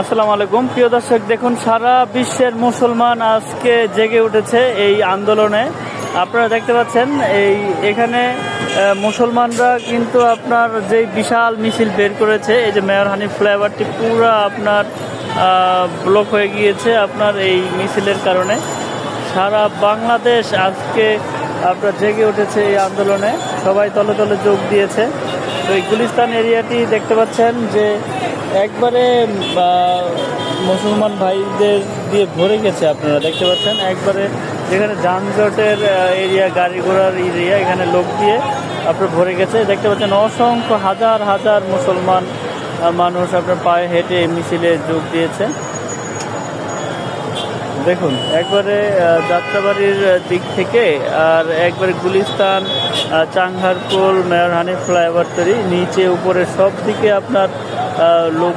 আসসালামু আলাইকুম প্রিয় দর্শক, দেখুন সারা বিশ্বের মুসলমান আজকে জেগে উঠেছে এই আন্দোলনে। আপনারা দেখতে পাচ্ছেন এখানে মুসলমানরা কিন্তু আপনার যে বিশাল মিছিল বের করেছে, এই যে মেয়র হানিফ ফ্লাইওভারটি পুরো আপনার ব্লক হয়ে গিয়েছে আপনার এই মিছিলের কারণে। সারা বাংলাদেশ আজকে আপনার জেগে উঠেছে এই আন্দোলনে, সবাই তলে তলে যোগ দিয়েছে। তো এই গুলিস্তান এরিয়াটি দেখতে পাচ্ছেন যে একবারে মুসলমান ভাইদের দিয়ে ভরে গেছে। আপনারা দেখতে পাচ্ছেন একবারে যেখানে যানজটের এরিয়া, গাড়ি ঘোড়ার এরিয়া, এখানে লোক দিয়ে আপনার ভরে গেছে। দেখতে পাচ্ছেন অসংখ্য হাজার হাজার মুসলমান মানুষ আপনার পায়ে হেঁটে মিছিলে যোগ দিয়েছে। দেখুন একবারে যাত্রাবাড়ির দিক থেকে আর একবারে গুলিস্তান, চাংহারপুল, মেয়র হানিফ ফ্লাইওভার তৈরি নিচে উপরে সব দিকে আপনার লোক